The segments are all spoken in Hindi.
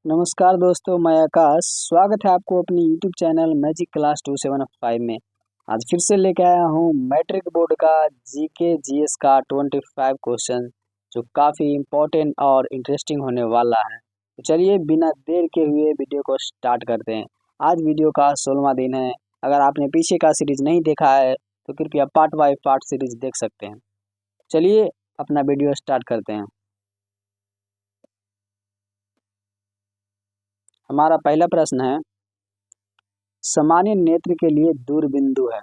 नमस्कार दोस्तों, मैं आकाश। स्वागत है आपको अपनी यूट्यूब चैनल मैजिक क्लास 275 में। आज फिर से लेके आया हूँ मैट्रिक बोर्ड का जीके जीएस का 25 क्वेश्चन, जो काफ़ी इम्पोर्टेंट और इंटरेस्टिंग होने वाला है। तो चलिए बिना देर के हुए वीडियो को स्टार्ट करते हैं। आज वीडियो का 16वां दिन है। अगर आपने पीछे का सीरीज नहीं देखा है तो कृपया पार्ट बाय पार्ट सीरीज देख सकते हैं। चलिए अपना वीडियो स्टार्ट करते हैं। हमारा पहला प्रश्न है, सामान्य नेत्र के लिए दूरबिंदु है।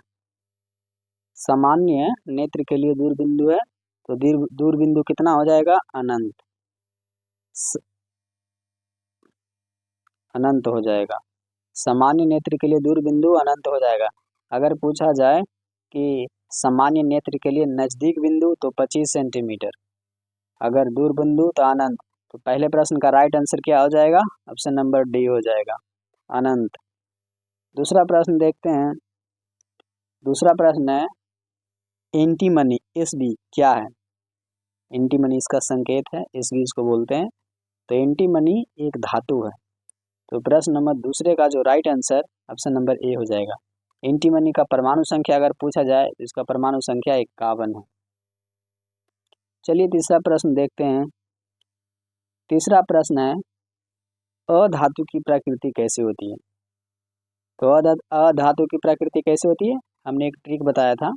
सामान्य नेत्र के लिए दूरबिंदु है तो दूरबिंदु कितना हो जाएगा? अनंत। अनंत हो जाएगा। सामान्य नेत्र के लिए दूरबिंदु अनंत हो जाएगा। अगर पूछा जाए कि सामान्य नेत्र के लिए नजदीक बिंदु तो 25 सेंटीमीटर। अगर दूरबिंदु तो अनंत। तो पहले प्रश्न का राइट आंसर क्या हो जाएगा? ऑप्शन नंबर डी हो जाएगा, अनंत। दूसरा प्रश्न देखते हैं। दूसरा प्रश्न है, एंटीमनी एसबी क्या है? एंटीमनी इसका संकेत है, एसबी इसको बोलते हैं। तो एंटीमनी एक धातु है। तो प्रश्न नंबर दूसरे का जो right answer option number A हो जाएगा। एंटीमनी का परमाणु संख्या अगर पूछा जाए तो इसका परमाणु संख्या 51 है। चलिए तीसरा प्रश्न देखते हैं। तीसरा प्रश्न है, अधातु की प्रकृति कैसे होती है? तो अधातु की प्रकृति कैसे होती है? हमने एक ट्रिक बताया था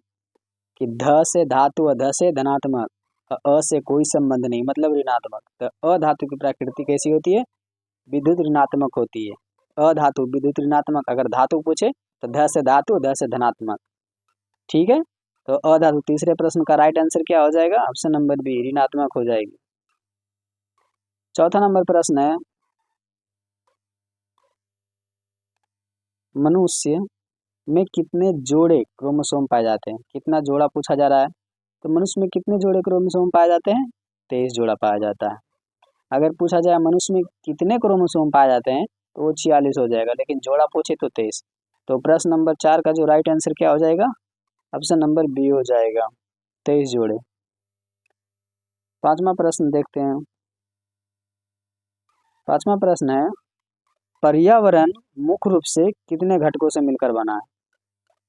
कि ध से धातु, ध से धनात्मक, अ से कोई संबंध नहीं, मतलब ऋणात्मक। तो अधातु की प्रकृति कैसी होती है? विद्युत ऋणात्मक होती है। अधातु विद्युत ऋणात्मक। अगर धातु पूछे तो ध से धातु, ध से धनात्मक। ठीक है, तो अधातु तीसरे प्रश्न का राइट आंसर क्या हो जाएगा? ऑप्शन नंबर बी, ऋणात्मक हो जाएगी। चौथा नंबर प्रश्न है, मनुष्य में कितने जोड़े क्रोमोसोम पाए जाते हैं? कितना जोड़ा पूछा जा रहा है। तो मनुष्य में कितने जोड़े क्रोमोसोम पाए जाते हैं? 23 जोड़ा पाया जाता है। अगर पूछा जाए मनुष्य में कितने क्रोमोसोम पाए जाते हैं तो वो 46 हो जाएगा, लेकिन जोड़ा पूछे तो 23। तो प्रश्न नंबर 4 का जो राइट आंसर क्या हो जाएगा? ऑप्शन नंबर बी हो जाएगा, 23 जोड़े। पांचवा प्रश्न देखते हैं। पांचवा प्रश्न है, पर्यावरण मुख्य रूप से कितने घटकों से मिलकर बना है?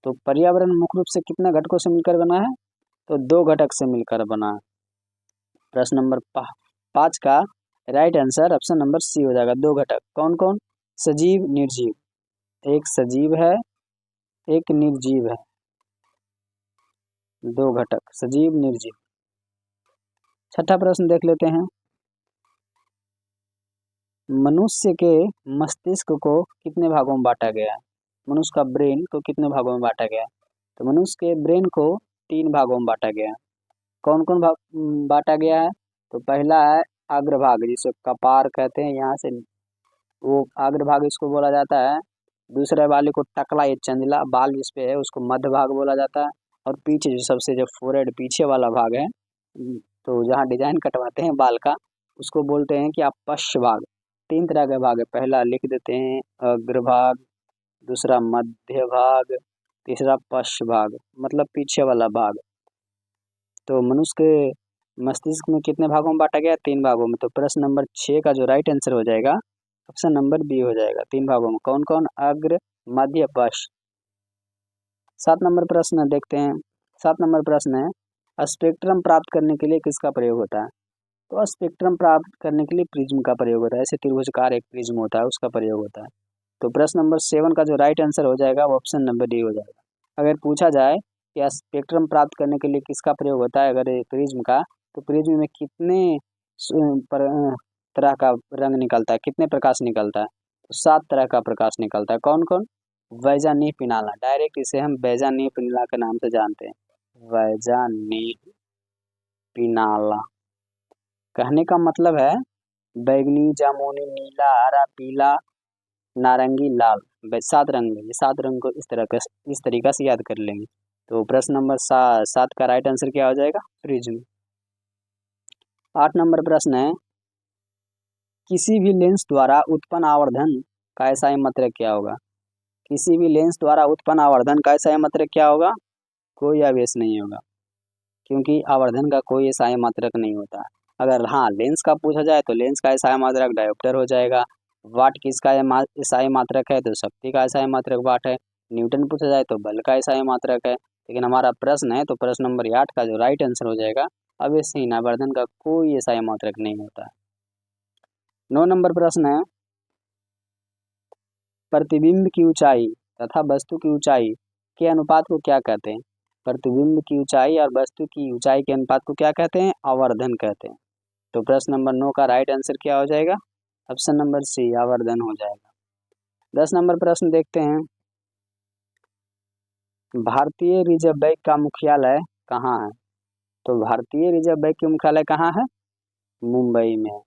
तो पर्यावरण मुख्य रूप से कितने घटकों से मिलकर बना है? तो 2 घटक से मिलकर बना है। प्रश्न नंबर 5 का right answer option number C हो जाएगा, 2 घटक। कौन कौन? सजीव, निर्जीव। एक सजीव है, एक निर्जीव है। 2 घटक, सजीव निर्जीव। छठा प्रश्न देख लेते हैं। मनुष्य के मस्तिष्क को कितने भागों में बांटा गया है? मनुष्य का ब्रेन को कितने भागों में बांटा गया है? तो मनुष्य के ब्रेन को 3 भागों में बांटा गया है। कौन कौन भाग बांटा गया है? तो पहला है अग्रभाग, जिसे कपार कहते हैं, यहाँ से वो अग्रभाग इसको बोला जाता है। दूसरे वाले को टकला या चंदला बाल जिस पे है उसको मध्य भाग बोला जाता है। और पीछे जो सबसे जो फोरहेड पीछे वाला भाग है, तो जहाँ डिजाइन कटवाते हैं बाल का, उसको बोलते हैं कि आप पश्च भाग। 3 तरह के भाग है। पहला लिख देते हैं अग्रभाग, दूसरा मध्य भाग, तीसरा पश्च भाग, मतलब पीछे वाला भाग। तो मनुष्य के मस्तिष्क में कितने भागों में बांटा गया? 3 भागों में। तो प्रश्न नंबर 6 का जो राइट आंसर हो जाएगा ऑप्शन नंबर बी हो जाएगा, 3 भागों में। कौन कौन? अग्र, मध्य, पश्च। 7 नंबर प्रश्न देखते हैं। 7 नंबर प्रश्न है, स्पेक्ट्रम प्राप्त करने के लिए किसका प्रयोग होता है? तो स्पेक्ट्रम प्राप्त करने के लिए प्रिज्म का प्रयोग होता है। ऐसे त्रिभुजाकार एक प्रिज्म होता है, उसका प्रयोग होता है। तो प्रश्न नंबर 7 का जो राइट आंसर हो जाएगा वो ऑप्शन नंबर डी हो जाएगा। अगर पूछा जाए कि स्पेक्ट्रम प्राप्त करने के लिए किसका प्रयोग होता है अगर प्रिज्म का, तो प्रिज्म में कितने तरह का रंग निकलता है, कितने प्रकाश निकलता है? तो 7 तरह का प्रकाश निकलता है। कौन कौन? वैजानीय पिनाला, डायरेक्ट इसे हम वैजानीय पिनाला के नाम से जानते हैं। वैजानीय पिनाला कहने का मतलब है बैगनी, जामुनी, नीला, हरा, पीला, नारंगी, लाल। 7 रंग है। ये 7 रंग को इस तरीका से याद कर लेंगे। तो प्रश्न नंबर 7 का राइट आंसर क्या हो जाएगा? प्रिज्म। 8 नंबर प्रश्न है, किसी भी लेंस द्वारा उत्पन्न आवर्धन का एसआई मात्रक क्या होगा? किसी भी लेंस द्वारा उत्पन्न आवर्धन का एसआई मात्रक क्या होगा? कोई आवेश नहीं होगा, क्योंकि आवर्धन का कोई एसआई मात्रक नहीं होता। अगर हाँ लेंस का पूछा जाए तो लेंस का एसआई मात्रक डायोप्टर हो जाएगा। वाट किसका ईसाई मात्रक है? तो शक्ति का ईसाई मात्रक वाट है। न्यूटन पूछा जाए तो बल का ईसाई मात्रक है। लेकिन हमारा प्रश्न है तो प्रश्न नंबर 8 का जो राइट आंसर हो जाएगा अवश्य आवर्धन का कोई ईसाई मात्रक नहीं होता है। 9 नंबर प्रश्न है, प्रतिबिंब की ऊंचाई तथा वस्तु की ऊंचाई के अनुपात को क्या कहते हैं? प्रतिबिंब की ऊंचाई और वस्तु की ऊंचाई के अनुपात को क्या कहते हैं? आवर्धन कहते हैं। तो प्रश्न नंबर 9 का राइट आंसर क्या हो जाएगा? ऑप्शन नंबर सी, आवर्धन हो जाएगा। 10 नंबर प्रश्न देखते हैं, भारतीय रिजर्व बैंक का मुख्यालय कहाँ है? तो भारतीय रिजर्व बैंक का मुख्यालय कहाँ है? मुंबई में।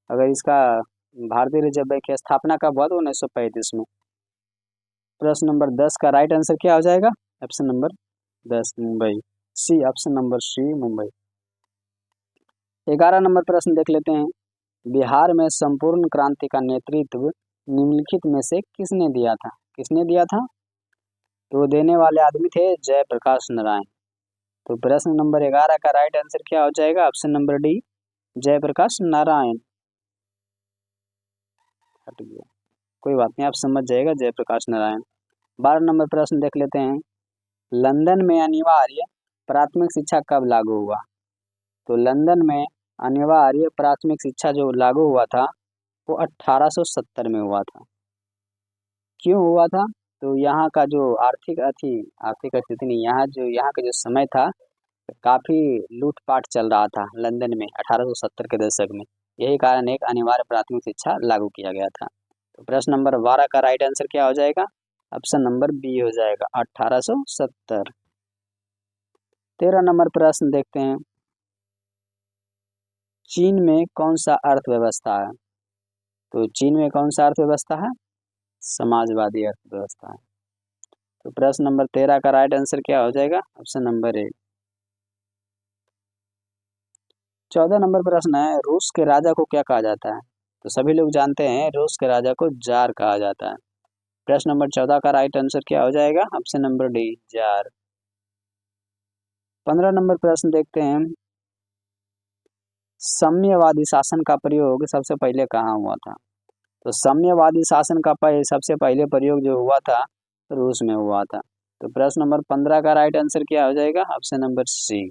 अगर इसका भारतीय रिजर्व बैंक की स्थापना कब हुआ? तो 1935 में। प्रश्न नंबर 10 का राइट आंसर क्या हो जाएगा? Option number 10, Mumbai. C, option number C, Mumbai. 11 number प्रश्न देख लेते हैं, बिहार में संपूर्ण क्रांति का नेतृत्व निम्नलिखित में से किसने दिया था? किसने दिया था? तो देने वाले आदमी थे जयप्रकाश नारायण। तो प्रश्न नंबर 11 का राइट आंसर क्या हो जाएगा? Option number D, Jayaprakash Narayan. हट गया, कोई बात नहीं, आप समझ जाएगा, जयप्रकाश नारायण। 12 नंबर प्रश्न देख लेते हैं, लंदन में अनिवार्य प्राथमिक शिक्षा कब लागू हुआ? तो लंदन में अनिवार्य प्राथमिक शिक्षा जो लागू हुआ था वो 1870 में हुआ था। क्यों हुआ था? तो यहाँ का जो आर्थिक स्थिति नहीं, यहाँ का जो समय था काफी लूटपाट चल रहा था लंदन में 1870 के दशक में। यही कारण एक अनिवार्य प्राथमिक शिक्षा लागू किया गया था। तो प्रश्न नंबर 12 का राइट आंसर क्या हो जाएगा? ऑप्शन नंबर बी हो जाएगा, 1870। 13 नंबर प्रश्न देखते हैं, चीन में कौन सा अर्थव्यवस्था है? तो चीन में कौन सा अर्थव्यवस्था है? समाजवादी अर्थव्यवस्था है। तो प्रश्न नंबर 13 का राइट आंसर क्या हो जाएगा? Option number A. 14 नंबर प्रश्न है, रूस के राजा को क्या कहा जाता है? तो सभी लोग जानते हैं रूस के राजा को जार कहा जाता है। प्रश्न नंबर 14 का राइट आंसर क्या हो जाएगा? Option number D, jar. 15 number प्रश्न देखते हैं, साम्यवादी शासन का प्रयोग सबसे पहले कहाँ हुआ था? तो साम्यवादी शासन का सबसे पहले प्रयोग जो हुआ था रूस में हुआ था। तो प्रश्न नंबर 15 का राइट आंसर क्या हो जाएगा? Option number C.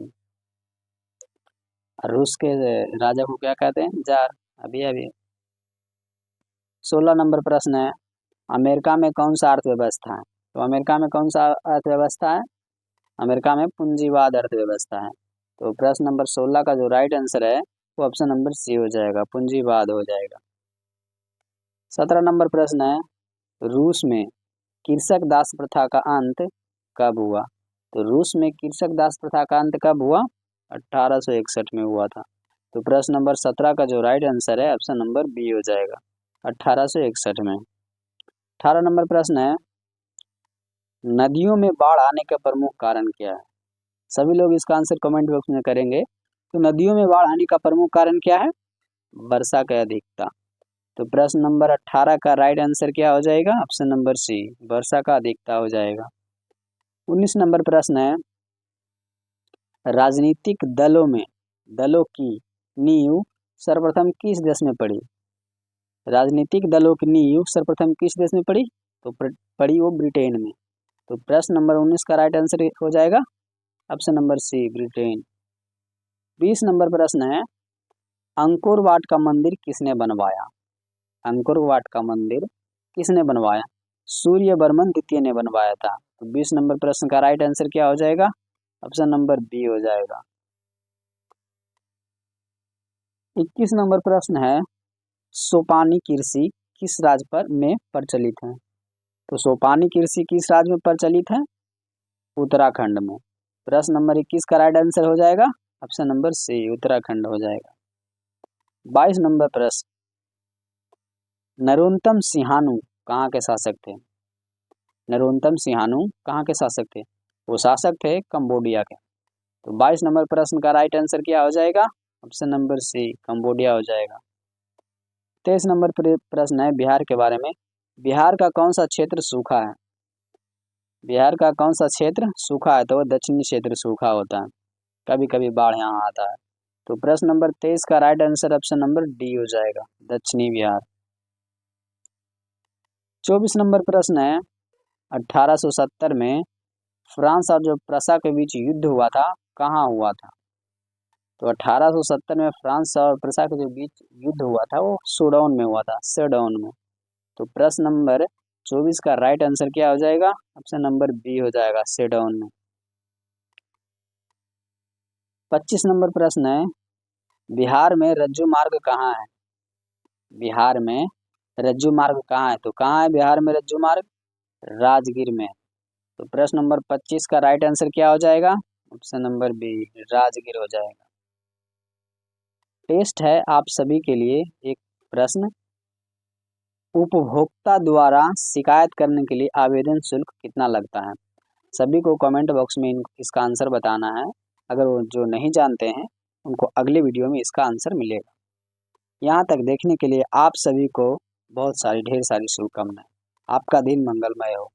रूस के राजा को क्या कहते हैं? जार। अभी 16 नंबर प्रश्न है, अमेरिका में कौन सा अर्थव्यवस्था है? तो अमेरिका में कौन सा अर्थव्यवस्था है? अमेरिका में पूंजीवाद अर्थव्यवस्था है। तो प्रश्न नंबर 16 का जो राइट आंसर है वो ऑप्शन नंबर सी हो जाएगा, पूंजीवाद हो जाएगा। 17 नंबर प्रश्न है, रूस में कृषक दास प्रथा का अंत कब हुआ? तो रूस में कृषक दास प्रथा का अंत कब हुआ? 1861 में हुआ था। तो प्रश्न नंबर 17 का जो राइट आंसर है ऑप्शन नंबर बी हो जाएगा, 1861 में। 18 नंबर प्रश्न है, नदियों में बाढ़ आने का प्रमुख कारण क्या है? सभी लोग इसका आंसर कमेंट बॉक्स में करेंगे। तो नदियों में बाढ़ आने का प्रमुख कारण क्या है? वर्षा की अधिकता। तो प्रश्न नंबर 18 का राइट आंसर क्या हो जाएगा? ऑप्शन नंबर सी, वर्षा का अधिकता हो जाएगा। 19 नंबर प्रश्न है, राजनीतिक दलों की नींव सर्वप्रथम किस देश में पड़ी? राजनीतिक दलों की नींव सर्वप्रथम किस देश में पड़ी? तो पड़ी वो ब्रिटेन में। तो प्रश्न नंबर 19 का राइट आंसर हो जाएगा option number C, Britain. 20 number प्रश्न है, अंकोर वाट का मंदिर किसने बनवाया? अंकोर वाट का मंदिर किसने बनवाया? सूर्यवर्मन द्वितीय ने बनवाया था। तो 20 नंबर प्रश्न का राइट आंसर क्या हो जाएगा? ऑप्शन नंबर बी हो जाएगा। 21 नंबर प्रश्न है, सोपानी कृषि किस राज्य पर में प्रचलित है? तो सोपानी कृषि किस राज्य में प्रचलित है? उत्तराखंड में। प्रश्न नंबर 21 का राइट आंसर हो जाएगा ऑप्शन नंबर सी, उत्तराखंड हो जाएगा। 22 नंबर प्रश्न, नरोत्तम सिंहानू कहाँ के शासक थे? नरोत्तम सिंहानू कहाँ के शासक थे? वो शासक थे कंबोडिया के। तो 22 नंबर प्रश्न का राइट आंसर क्या हो जाएगा? ऑप्शन नंबर सी, कंबोडिया हो जाएगा। 23 नंबर प्रश्न है बिहार के बारे में, बिहार का कौन सा क्षेत्र सूखा है? बिहार का कौन सा क्षेत्र सूखा है? तो दक्षिणी क्षेत्र सूखा होता है, कभी कभी बाढ़ यहाँ आता है। तो प्रश्न नंबर 23 का right answer option number D हो जाएगा, दक्षिणी बिहार। 24 नंबर प्रश्न है, 1870 में फ्रांस और जो प्रसा के बीच युद्ध हुआ था, कहाँ हुआ था? तो 1870 में फ्रांस और प्रसा के जो बीच युद्ध हुआ था वो सोडाउन में हुआ था, सेडाउन में। तो प्रश्न नंबर 24 का राइट आंसर क्या हो जाएगा? ऑप्शन नंबर बी हो जाएगा, सेडाउन में। 25 नंबर प्रश्न है, बिहार में रज्जू मार्ग कहाँ है? बिहार में रज्जू मार्ग कहाँ है? तो कहाँ है बिहार में रज्जू मार्ग? राजगीर में। तो प्रश्न नंबर 25 का राइट आंसर क्या हो जाएगा? ऑप्शन नंबर बी, राजगीर हो जाएगा। टेस्ट है आप सभी के लिए एक प्रश्न, उपभोक्ता द्वारा शिकायत करने के लिए आवेदन शुल्क कितना लगता है? सभी को कमेंट बॉक्स में इसका आंसर बताना है। अगर वो जो नहीं जानते हैं उनको अगले वीडियो में इसका आंसर मिलेगा। यहाँ तक देखने के लिए आप सभी को बहुत सारी ढेर सारी शुभकामनाएं। आपका दिन मंगलमय हो।